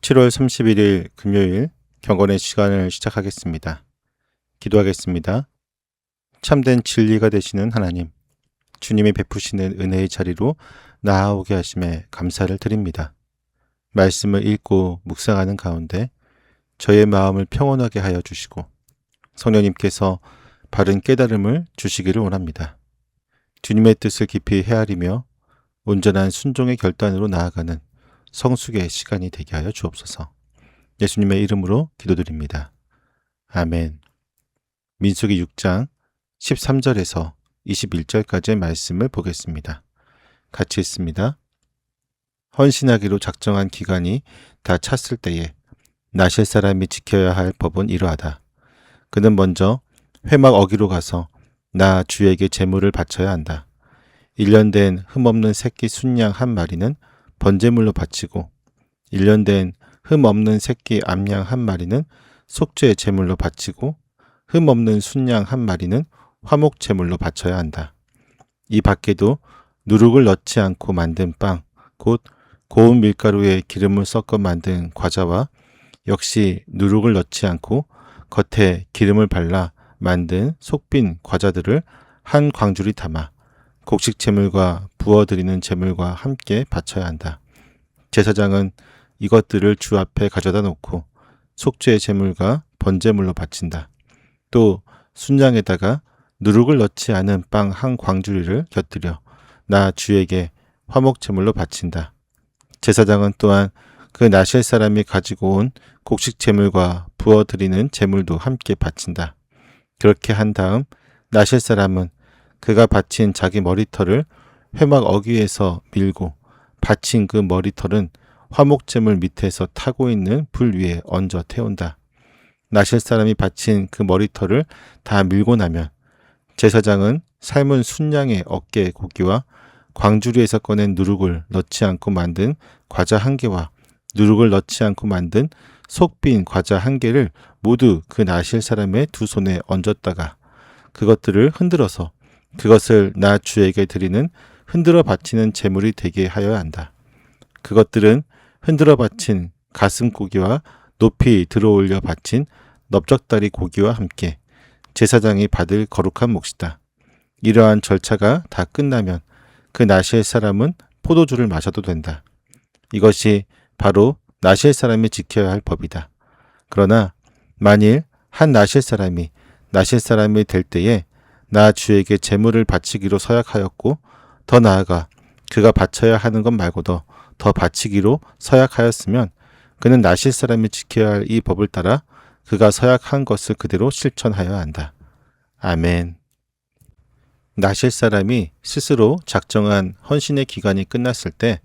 7월 31일 금요일 경건의 시간을 시작하겠습니다. 기도하겠습니다. 참된 진리가 되시는 하나님, 주님이 베푸시는 은혜의 자리로 나아오게 하심에 감사를 드립니다. 말씀을 읽고 묵상하는 가운데 저의 마음을 평온하게 하여 주시고 성령님께서 바른 깨달음을 주시기를 원합니다. 주님의 뜻을 깊이 헤아리며 온전한 순종의 결단으로 나아가는 성숙의 시간이 되게 하여 주옵소서. 예수님의 이름으로 기도드립니다. 아멘. 민수기 6장 13절에서 21절까지의 말씀을 보겠습니다. 같이 읽습니다. 헌신하기로 작정한 기간이 다 찼을 때에 나실 사람이 지켜야 할 법은 이러하다. 그는 먼저 회막 어기로 가서 나 주에게 제물을 바쳐야 한다. 1년 된 흠없는 새끼 순양 한 마리는 번제물로 바치고 1년 된 흠없는 새끼 암양 한 마리는 속죄 제물로 바치고 흠없는 순양 한 마리는 화목 제물로 바쳐야 한다. 이 밖에도 누룩을 넣지 않고 만든 빵, 곧 고운 밀가루에 기름을 섞어 만든 과자와 역시 누룩을 넣지 않고 겉에 기름을 발라 만든 속빈 과자들을 한 광주리 담아 곡식 제물과 부어드리는 제물과 함께 바쳐야 한다. 제사장은 이것들을 주 앞에 가져다 놓고 속죄 제물과 번제물로 바친다. 또 순양에다가 누룩을 넣지 않은 빵 한 광주리를 곁들여 나 주에게 화목 제물로 바친다. 제사장은 또한 그 나실 사람이 가지고 온 곡식 제물과 부어드리는 제물도 함께 바친다. 그렇게 한 다음 나실 사람은 그가 바친 자기 머리털을 회막 어귀에서 밀고 바친 그 머리털은 화목제물 밑에서 타고 있는 불 위에 얹어 태운다. 나실 사람이 바친 그 머리털을 다 밀고 나면 제사장은 삶은 순양의 어깨 고기와 광주리에서 꺼낸 누룩을 넣지 않고 만든 과자 한 개와 누룩을 넣지 않고 만든 속빈 과자 한 개를 모두 그 나실 사람의 두 손에 얹었다가 그것들을 흔들어서 그것을 나 주에게 드리는 흔들어 바치는 제물이 되게 하여야 한다. 그것들은 흔들어 바친 가슴 고기와 높이 들어 올려 바친 넓적다리 고기와 함께 제사장이 받을 거룩한 몫이다. 이러한 절차가 다 끝나면 그 나실 사람은 포도주를 마셔도 된다. 이것이 바로 나실 사람이 지켜야 할 법이다. 그러나 만일 한 나실 사람이 될 때에 나 주에게 제물을 바치기로 서약하였고 더 나아가 그가 바쳐야 하는 것 말고도 더 바치기로 서약하였으면 그는 나실 사람이 지켜야 할 이 법을 따라 그가 서약한 것을 그대로 실천하여야 한다. 아멘. 나실 사람이 스스로 작정한 헌신의 기간이 끝났을 때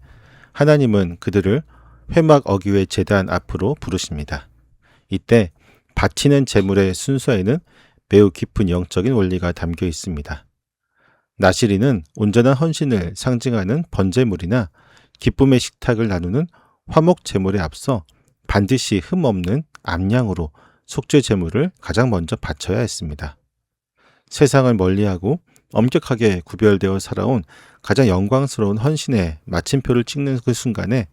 하나님은 그들을 회막 어귀의 제단 앞으로 부르십니다. 이때 바치는 제물의 순서에는 매우 깊은 영적인 원리가 담겨 있습니다. 나실인은 온전한 헌신을 상징하는 번제물이나 기쁨의 식탁을 나누는 화목 제물에 앞서 반드시 흠없는 암양으로 속죄 제물을 가장 먼저 바쳐야 했습니다. 세상을 멀리하고 엄격하게 구별되어 살아온 가장 영광스러운 헌신의 마침표를 찍는 그 순간에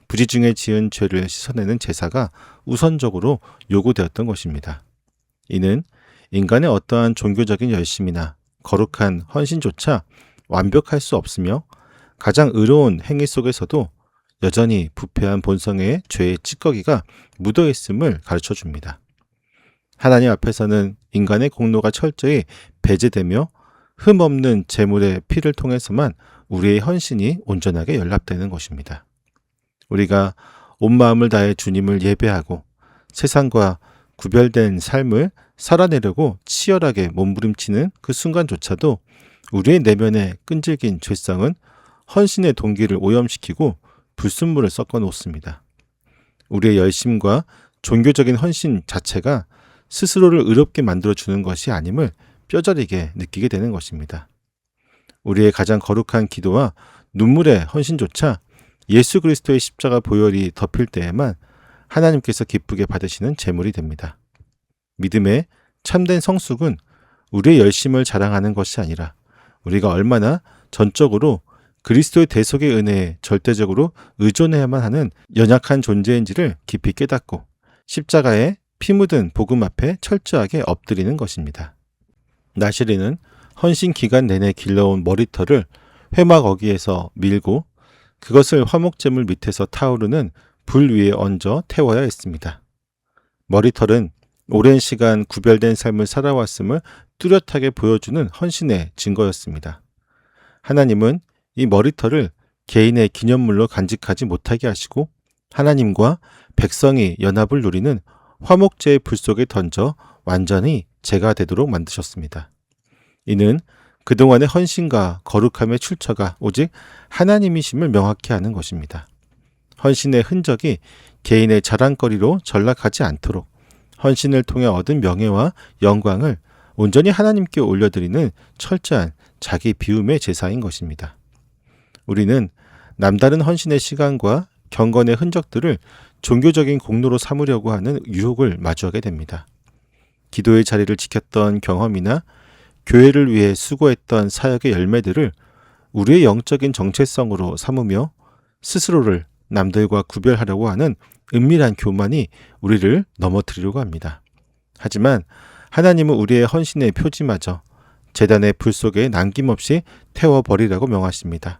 부지중에 지은 죄를 씻어내는 제사가 우선적으로 요구되었던 것입니다. 이는 인간의 어떠한 종교적인 열심이나 거룩한 헌신조차 완벽할 수 없으며 가장 의로운 행위 속에서도 여전히 부패한 본성의 죄의 찌꺼기가 묻어있음을 가르쳐 줍니다. 하나님 앞에서는 인간의 공로가 철저히 배제되며 흠없는 제물의 피를 통해서만 우리의 헌신이 온전하게 연락되는 것입니다. 우리가 온 마음을 다해 주님을 예배하고 세상과 구별된 삶을 살아내려고 치열하게 몸부림치는 그 순간조차도 우리의 내면의 끈질긴 죄성은 헌신의 동기를 오염시키고 불순물을 섞어 놓습니다. 우리의 열심과 종교적인 헌신 자체가 스스로를 의롭게 만들어주는 것이 아님을 뼈저리게 느끼게 되는 것입니다. 우리의 가장 거룩한 기도와 눈물의 헌신조차 예수 그리스도의 십자가 보혈이 덮일 때에만 하나님께서 기쁘게 받으시는 제물이 됩니다. 믿음의 참된 성숙은 우리의 열심을 자랑하는 것이 아니라 우리가 얼마나 전적으로 그리스도의 대속의 은혜에 절대적으로 의존해야만 하는 연약한 존재인지를 깊이 깨닫고 십자가에 피 묻은 복음 앞에 철저하게 엎드리는 것입니다. 나시린은 헌신 기간 내내 길러온 머리털을 회막 어귀에서 밀고 그것을 화목제물 밑에서 타오르는 불 위에 얹어 태워야 했습니다. 머리털은 오랜 시간 구별된 삶을 살아왔음을 뚜렷하게 보여주는 헌신의 증거였습니다. 하나님은 이 머리털을 개인의 기념물로 간직하지 못하게 하시고 하나님과 백성이 연합을 누리는 화목제의 불 속에 던져 완전히 제가 되도록 만드셨습니다. 이는 그동안의 헌신과 거룩함의 출처가 오직 하나님이심을 명확히 하는 것입니다. 헌신의 흔적이 개인의 자랑거리로 전락하지 않도록 헌신을 통해 얻은 명예와 영광을 온전히 하나님께 올려드리는 철저한 자기 비움의 제사인 것입니다. 우리는 남다른 헌신의 시간과 경건의 흔적들을 종교적인 공로로 삼으려고 하는 유혹을 마주하게 됩니다. 기도의 자리를 지켰던 경험이나 교회를 위해 수고했던 사역의 열매들을 우리의 영적인 정체성으로 삼으며 스스로를 남들과 구별하려고 하는 은밀한 교만이 우리를 넘어뜨리려고 합니다. 하지만 하나님은 우리의 헌신의 표지마저 제단의 불 속에 남김없이 태워버리라고 명하십니다.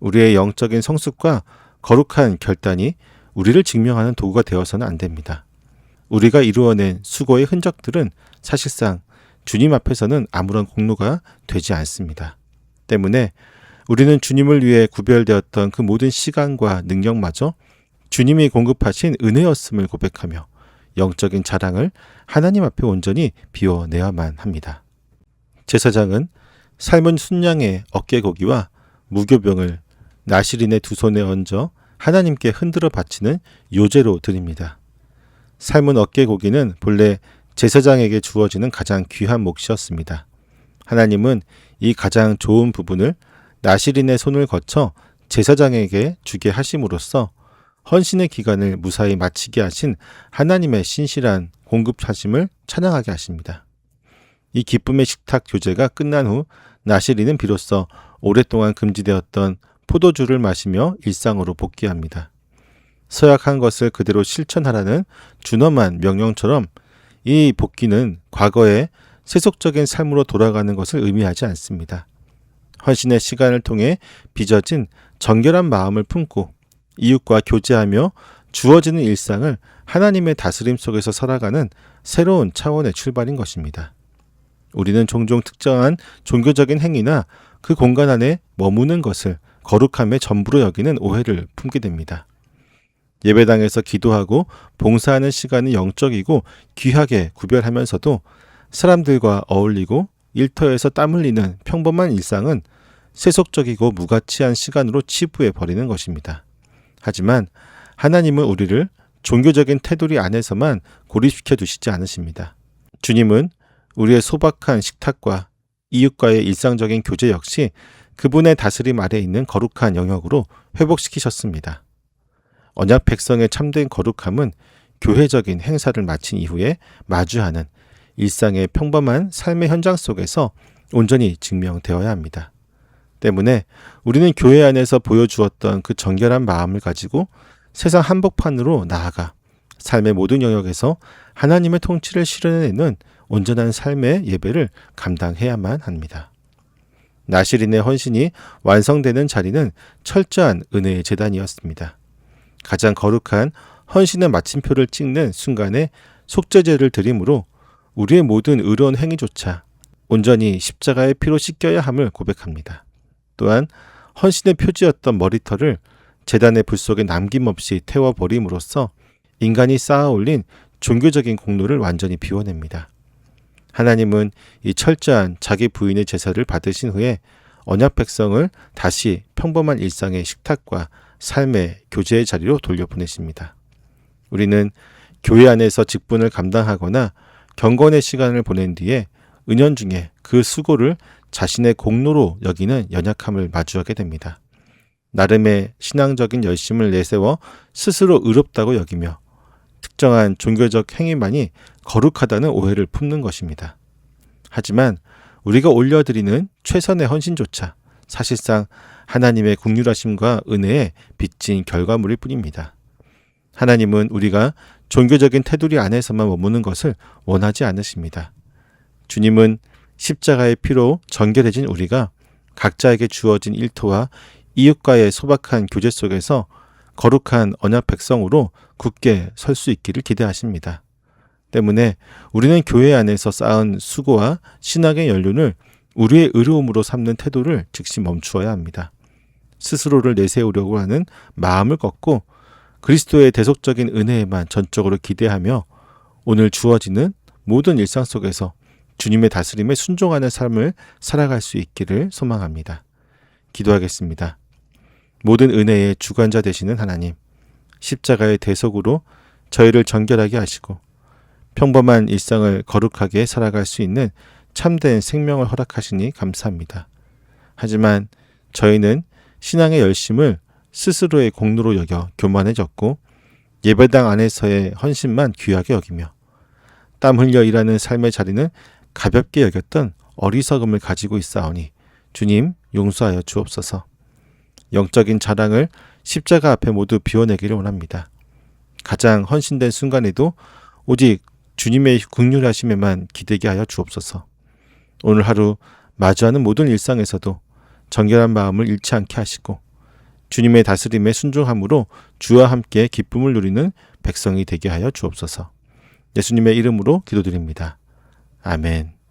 우리의 영적인 성숙과 거룩한 결단이 우리를 증명하는 도구가 되어서는 안 됩니다. 우리가 이루어낸 수고의 흔적들은 사실상 주님 앞에서는 아무런 공로가 되지 않습니다. 때문에 우리는 주님을 위해 구별되었던 그 모든 시간과 능력마저 주님이 공급하신 은혜였음을 고백하며 영적인 자랑을 하나님 앞에 온전히 비워내야만 합니다. 제사장은 삶은 순양의 어깨고기와 무교병을 나시린의 두 손에 얹어 하나님께 흔들어 바치는 요제로 드립니다. 삶은 어깨고기는 본래 제사장에게 주어지는 가장 귀한 몫이었습니다. 하나님은 이 가장 좋은 부분을 나시린의 손을 거쳐 제사장에게 주게 하심으로써 헌신의 기간을 무사히 마치게 하신 하나님의 신실한 공급하심을 찬양하게 하십니다. 이 기쁨의 식탁 교제가 끝난 후 나시린은 비로소 오랫동안 금지되었던 포도주를 마시며 일상으로 복귀합니다. 서약한 것을 그대로 실천하라는 준엄한 명령처럼 이 복귀는 과거의 세속적인 삶으로 돌아가는 것을 의미하지 않습니다. 헌신의 시간을 통해 빚어진 정결한 마음을 품고 이웃과 교제하며 주어지는 일상을 하나님의 다스림 속에서 살아가는 새로운 차원의 출발인 것입니다. 우리는 종종 특정한 종교적인 행위나 그 공간 안에 머무는 것을 거룩함의 전부로 여기는 오해를 품게 됩니다. 예배당에서 기도하고 봉사하는 시간은 영적이고 귀하게 구별하면서도 사람들과 어울리고 일터에서 땀 흘리는 평범한 일상은 세속적이고 무가치한 시간으로 치부해 버리는 것입니다. 하지만 하나님은 우리를 종교적인 테두리 안에서만 고립시켜 두시지 않으십니다. 주님은 우리의 소박한 식탁과 이웃과의 일상적인 교제 역시 그분의 다스림 아래 있는 거룩한 영역으로 회복시키셨습니다. 언약 백성의 참된 거룩함은 교회적인 행사를 마친 이후에 마주하는 일상의 평범한 삶의 현장 속에서 온전히 증명되어야 합니다. 때문에 우리는 교회 안에서 보여주었던 그 정결한 마음을 가지고 세상 한복판으로 나아가 삶의 모든 영역에서 하나님의 통치를 실현해내는 온전한 삶의 예배를 감당해야만 합니다. 나시린의 헌신이 완성되는 자리는 철저한 은혜의 제단이었습니다. 가장 거룩한 헌신의 마침표를 찍는 순간에 속죄제를 드림으로 우리의 모든 의로운 행위조차 온전히 십자가의 피로 씻겨야 함을 고백합니다. 또한 헌신의 표지였던 머리털을 제단의 불 속에 남김없이 태워버림으로써 인간이 쌓아올린 종교적인 공로를 완전히 비워냅니다. 하나님은 이 철저한 자기 부인의 제사를 받으신 후에 언약 백성을 다시 평범한 일상의 식탁과 삶의 교제의 자리로 돌려보내십니다. 우리는 교회 안에서 직분을 감당하거나 경건의 시간을 보낸 뒤에 은연중에 그 수고를 자신의 공로로 여기는 연약함을 마주하게 됩니다. 나름의 신앙적인 열심을 내세워 스스로 의롭다고 여기며 특정한 종교적 행위만이 거룩하다는 오해를 품는 것입니다. 하지만 우리가 올려드리는 최선의 헌신조차 사실상 하나님의 긍휼하심과 은혜에 빚진 결과물일 뿐입니다. 하나님은 우리가 종교적인 테두리 안에서만 머무는 것을 원하지 않으십니다. 주님은 십자가의 피로 정결해진 우리가 각자에게 주어진 일터와 이웃과의 소박한 교제 속에서 거룩한 언약 백성으로 굳게 설 수 있기를 기대하십니다. 때문에 우리는 교회 안에서 쌓은 수고와 신학의 연륜을 우리의 의로움으로 삼는 태도를 즉시 멈추어야 합니다. 스스로를 내세우려고 하는 마음을 꺾고 그리스도의 대속적인 은혜에만 전적으로 기대하며 오늘 주어지는 모든 일상 속에서 주님의 다스림에 순종하는 삶을 살아갈 수 있기를 소망합니다. 기도하겠습니다. 모든 은혜의 주관자 되시는 하나님, 십자가의 대속으로 저희를 정결하게 하시고 평범한 일상을 거룩하게 살아갈 수 있는 참된 생명을 허락하시니 감사합니다. 하지만 저희는 신앙의 열심을 스스로의 공로로 여겨 교만해졌고 예배당 안에서의 헌신만 귀하게 여기며 땀 흘려 일하는 삶의 자리는 가볍게 여겼던 어리석음을 가지고 있사오니 주님 용서하여 주옵소서. 영적인 자랑을 십자가 앞에 모두 비워내기를 원합니다. 가장 헌신된 순간에도 오직 주님의 긍휼하심에만 기대게 하여 주옵소서. 오늘 하루 마주하는 모든 일상에서도 정결한 마음을 잃지 않게 하시고 주님의 다스림에 순종함으로 주와 함께 기쁨을 누리는 백성이 되게 하여 주옵소서. 예수님의 이름으로 기도드립니다. 아멘.